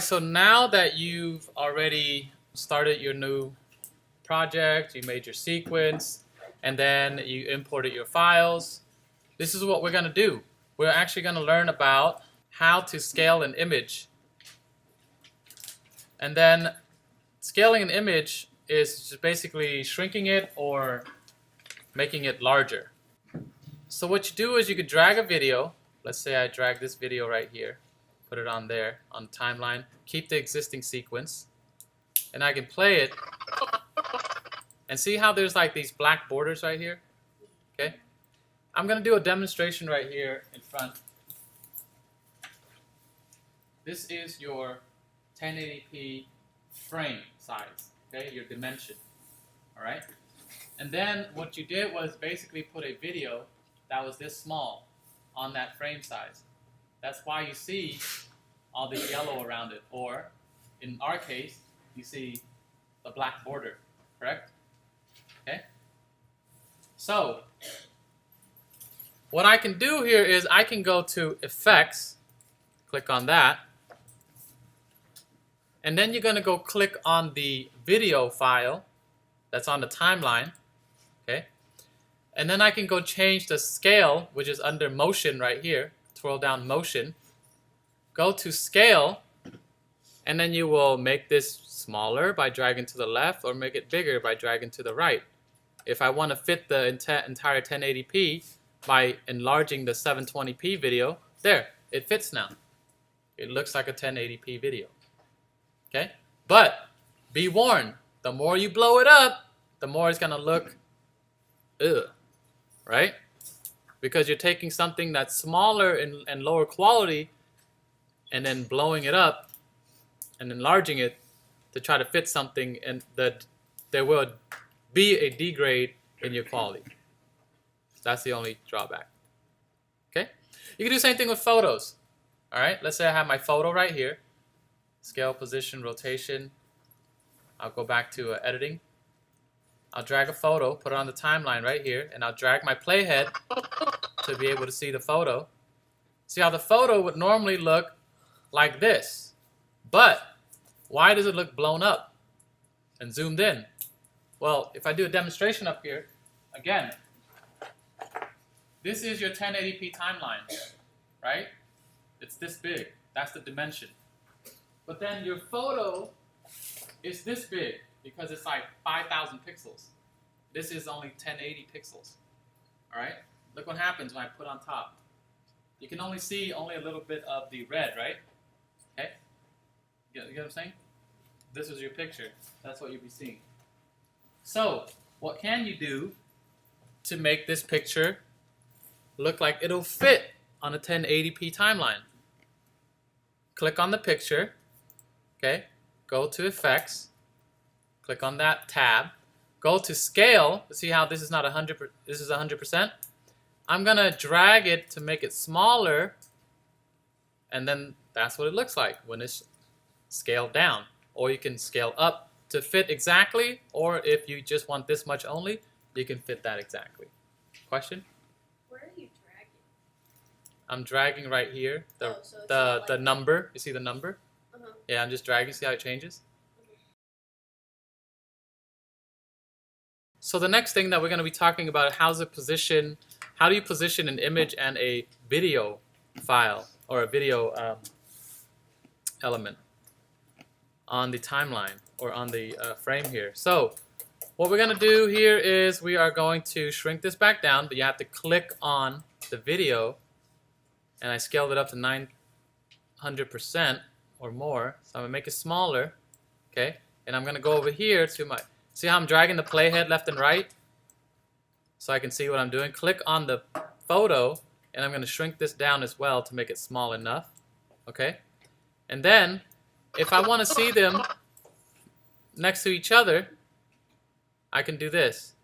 So now that you've already started your new project, you made your sequence, and then you imported your files, this is what we're going to do. We're actually going to learn about how to scale an image. And then scaling an image is just basically shrinking it or making it larger. So what you do is you could drag a video. Let's say I drag this video right here. Put it on there, on the timeline. Keep the existing sequence. And I can play it. And see how there's like these black borders right here? Okay. I'm going to do a demonstration right here in front. This is your 1080p frame size, okay, your dimension, all right? And then what you did was basically put a video that was this small on that frame size. That's why you see all the yellow around it, or in our case, you see the black border, correct? Okay? So, what I can do here is I can go to Effects, click on that, and then you're going to go click on the video file that's on the timeline, okay? And then I can go change the scale, which is under motion right here. Scroll down motion. Go to scale, and then you will make this smaller by dragging to the left or make it bigger by dragging to the right. If I want to fit the entire 1080p by enlarging the 720p video, there, it fits now. It looks like a 1080p video. Okay? But be warned, the more you blow it up, the more it's going to look right? Because you're taking something that's smaller and lower quality and then blowing it up and enlarging it to try to fit something, and that there will be a degrade in your quality. That's the only drawback. Okay? You can do the same thing with photos. All right? Let's say I have my photo right here. Scale, position, rotation. I'll go back to editing. I'll drag a photo, put it on the timeline right here, and I'll drag my playhead to be able to see the photo. See how the photo would normally look like this. But why does it look blown up and zoomed in? Well, if I do a demonstration up here, again, this is your 1080p timeline, right? It's this big. That's the dimension. But then your photo is this big because it's like 5,000 pixels. This is only 1080 pixels. All right? Look what happens when I put on top. You can only see only a little bit of the red, right? Okay? You get what I'm saying? This is your picture. That's what you'll be seeing. So, what can you do to make this picture look like it'll fit on a 1080p timeline? Click on the picture. Okay, go to Effects, click on that tab, go to Scale. See how this is not 100%, this is 100%? I'm going to drag it to make it smaller, and then that's what it looks like when it's scaled down. Or you can scale up to fit exactly, or if you just want this much only, you can fit that exactly. Question? Where are you dragging? I'm dragging right here, the like number. You see the number? Uh-huh. Yeah, I'm just dragging. See how it changes? Okay. So the next thing that we're going to be talking about, how do you position an image and a video file or a video element on the timeline or on the frame here. So what we're going to do here is we are going to shrink this back down, but you have to click on the video, and I scaled it up to 900% or more. So I'm going to make it smaller, okay? And I'm going to go over here to my, see how I'm dragging the playhead left and right? So I can see what I'm doing. Click on the photo, and I'm going to shrink this down as well to make it small enough, okay? And then, if I want to see them next to each other, I can do this.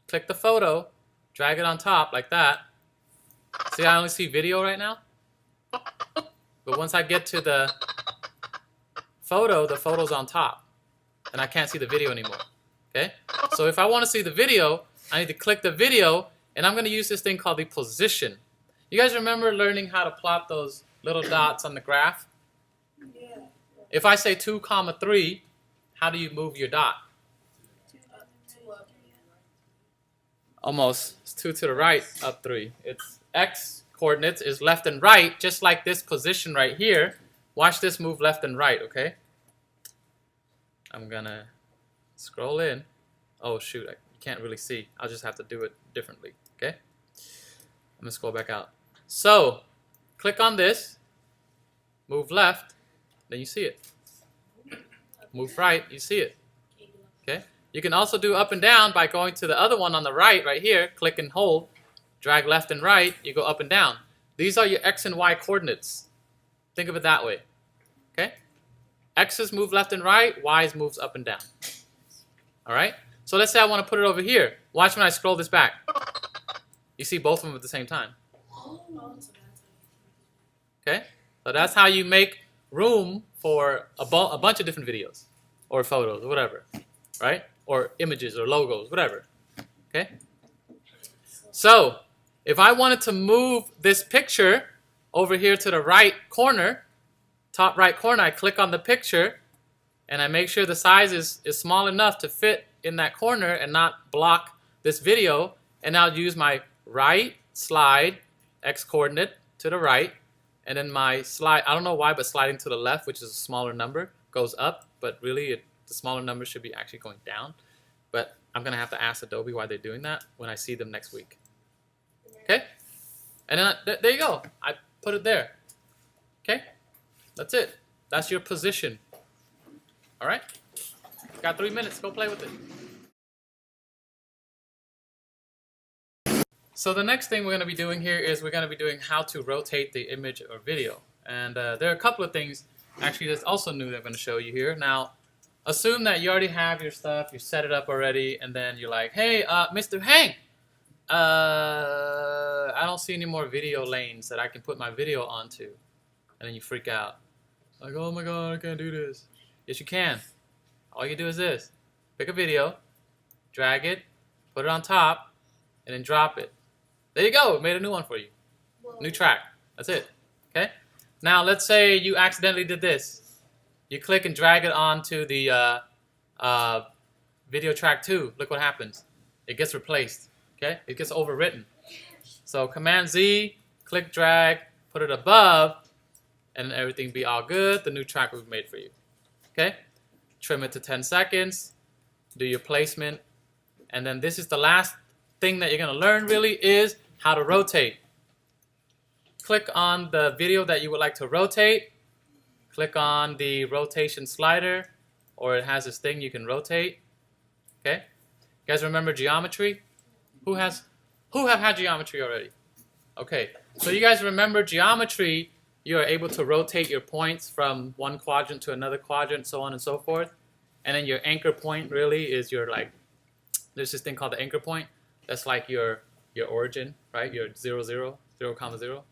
Click the photo, drag it on top like that. See, I only see video right now? But once I get to the photo's on top. And I can't see the video anymore. Okay? So if I want to see the video, I need to click the video, and I'm going to use this thing called the position. You guys remember learning how to plot those little dots on the graph? Yeah. If I say 2, 3, how do you move your dot? Almost. It's 2 to the right, up 3. Its x coordinates is left and right, just like this position right here. Watch this move left and right, okay? I'm gonna scroll in. Oh shoot, you can't really see. I'll just have to do it differently, okay? I'm gonna scroll back out. So, click on this, move left, then you see it. Move right, you see it, okay? You can also do up and down by going to the other one on the right here, click and hold, drag left and right, you go up and down. These are your x and y coordinates. Think of it that way, okay? X's move left and right, Y's moves up and down. All right? So let's say I want to put it over here. Watch when I scroll this back. You see both of them at the same time. Okay? So that's how you make room for a bunch of different videos or photos or whatever, right? Or images or logos, whatever. Okay? So if I wanted to move this picture over here to the right corner, top right corner, I click on the picture and I make sure the size is small enough to fit in that corner and not block this video, and I'll use my right slide x coordinate to the right, and then my slide, I don't know why, but sliding to the left, which is a smaller number, goes up, but really the smaller number should be actually going down. But I'm gonna have to ask Adobe why they're doing that when I see them next week. Okay? And then there you go. I put it there. Okay? That's it. That's your position. All right? Got 3 minutes. Go play with it. So the next thing we're going to be doing here is we're going to be doing how to rotate the image or video. And there are a couple of things actually that's also new that I'm going to show you here. Now, assume that you already have your stuff, you set it up already, and then you're like, hey, Mr. Hank, I don't see any more video lanes that I can put my video onto. And then you freak out. Like, oh my God, I can't do this. Yes, you can. All you do is this. Pick a video, drag it, put it on top, and then drop it. There you go. It made a new one for you. Whoa. New track. That's it. Okay? Now, let's say you accidentally did this. You click and drag it onto the video track 2. Look what happens. It gets replaced. Okay? It gets overwritten. So Command Z, click, drag, put it above, and everything be all good. The new track will be made for you. Okay? Trim it to 10 seconds. Do your placement. And then this is the last thing that you're going to learn really is how to rotate. Click on the video that you would like to rotate. Click on the rotation slider, or it has this thing you can rotate. Okay? You guys remember geometry? Who have had geometry already? Okay. So you guys remember geometry, you are able to rotate your points from one quadrant to another quadrant, so on and so forth. And then your anchor point really is your, like, there's this thing called the anchor point. That's like your origin, right? Your 0, 0, 0, 0.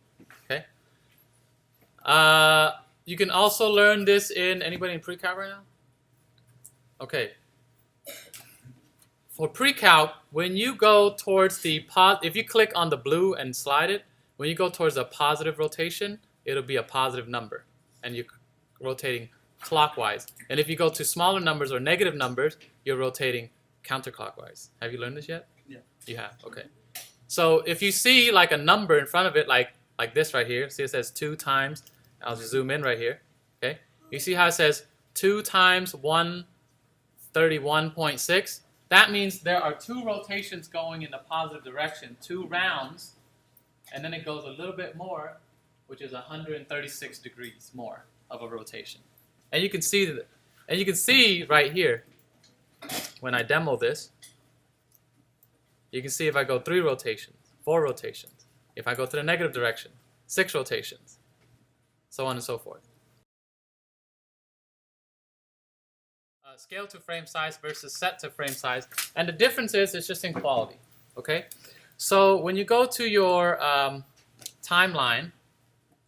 Okay? You can also learn this in, anybody in pre-calc right now? Okay. For pre-calc, when you go towards the, if you click on the blue and slide it, when you go towards a positive rotation, it'll be a positive number, and you're rotating clockwise. And if you go to smaller numbers or negative numbers, you're rotating counterclockwise. Have you learned this yet? Yeah. You have, okay. So if you see like a number in front of it, like this right here, see it says 2 times, I'll just zoom in right here, okay? You see how it says 2 times 131.6? That means there are 2 rotations going in the positive direction, 2 rounds, and then it goes a little bit more, which is 136 degrees more of a rotation. And you can see that, and you can see right here, when I demo this, you can see if I go 3 rotations, 4 rotations, if I go to the negative direction, 6 rotations, so on and so forth. Scale to frame size versus set to frame size. And the difference is it's just in quality, okay? So when you go to your timeline,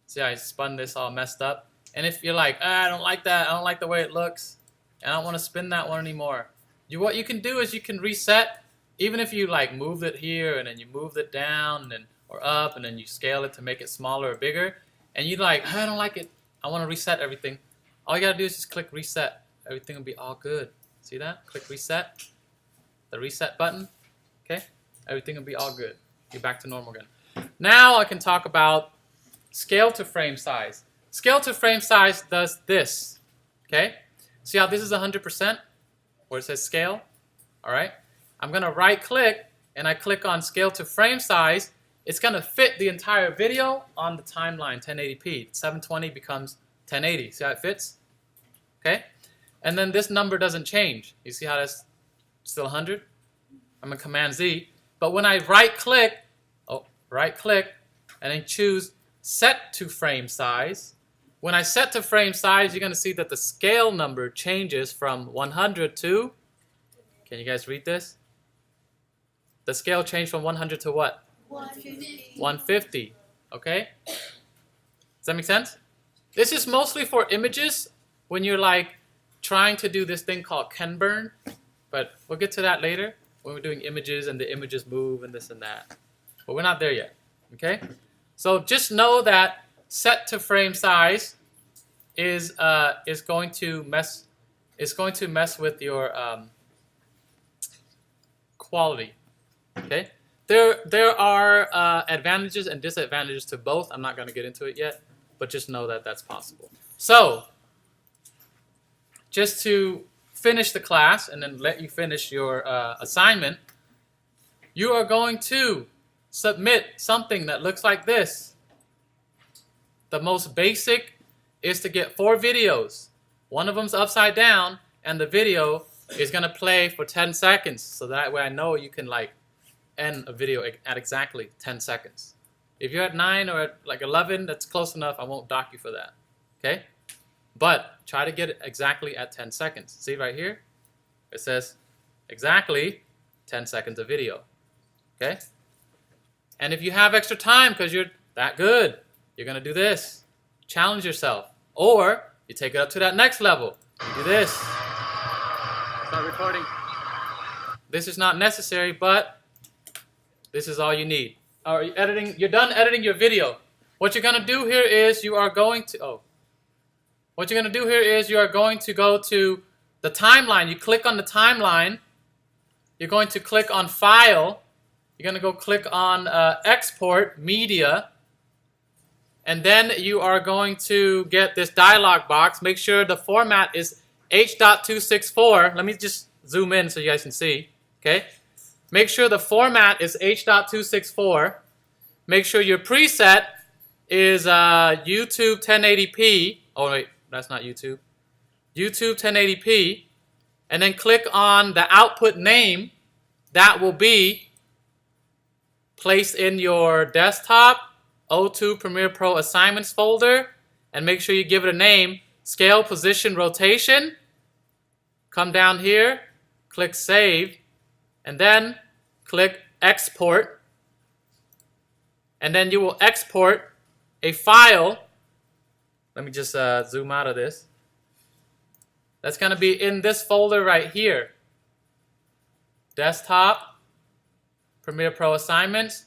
see I spun this all messed up, and if you're like, I don't like that, I don't like the way it looks, and I don't want to spin that one anymore, what you can do is you can reset, even if you like moved it here and then you moved it down and then, or up, and then you scale it to make it smaller or bigger, and you like, I don't like it, I want to reset everything. All you gotta do is just click reset. Everything will be all good. See that? Click reset. The reset button. Okay? Everything will be all good. You're back to normal again. Now I can talk about scale to frame size. Scale to frame size does this. Okay? See how this is 100%? Where it says scale? Alright? I'm going to right click and I click on scale to frame size. It's going to fit the entire video on the timeline 1080p. 720 becomes 1080. See how it fits? Okay? And then this number doesn't change. You see how that's still 100? I'm going to Command Z. But when I right click and then choose set to frame size, when I set to frame size, you're going to see that the scale number changes from 100 to, can you guys read this? The scale changed from 100 to what? 150. 150. Okay? Does that make sense? This is mostly for images when you're like trying to do this thing called Ken burn, but we'll get to that later when we're doing images and the images move and this and that. But we're not there yet. Okay? So just know that set to frame size is going to mess with your quality. Okay? There are advantages and disadvantages to both. I'm not going to get into it yet, but just know that that's possible. So, just to finish the class and then let you finish your assignment, you are going to submit something that looks like this. The most basic is to get 4 videos. One of them's upside down, and the video is going to play for 10 seconds. So that way I know you can like end a video at exactly 10 seconds. If you're at 9 or at like 11, that's close enough. I won't dock you for that. Okay? But try to get it exactly at 10 seconds. See right here? It says exactly 10 seconds of video. Okay? And if you have extra time because you're that good, you're going to do this. Challenge yourself. Or you take it up to that next level. You do this. Start recording. This is not necessary, but this is all you need. Are you editing? You're done editing your video. What you're going to do here is you are going to go to the timeline. You click on the timeline. You're going to click on File. You're going to go click on Export Media. And then you are going to get this dialog box. Make sure the format is H.264. Let me just zoom in so you guys can see. Okay? Make sure the format is H.264. Make sure your preset is YouTube 1080p. Oh, wait, that's not YouTube. YouTube 1080p. And then click on the output name. That will be placed in your desktop O2 Premiere Pro Assignments folder. And make sure you give it a name. Scale, Position, Rotation. Come down here. Click Save. And then click Export. And then you will export a file. Let me just zoom out of this. That's going to be in this folder right here. Desktop, Premiere Pro Assignments.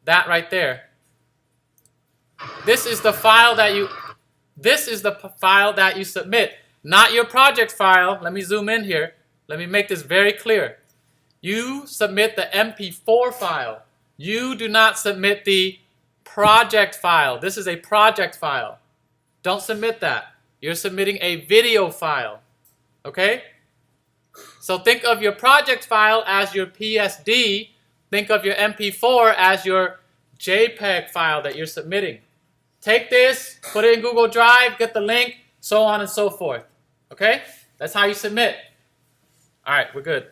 That right there. This is the file that you submit, not your project file. Let me zoom in here. Let me make this very clear. You submit the MP4 file. You do not submit the project file. This is a project file. Don't submit that. You're submitting a video file. Okay? So think of your project file as your PSD. Think of your MP4 as your JPEG file that you're submitting. Take this, put it in Google Drive, get the link, so on and so forth. Okay? That's how you submit. All right, we're good.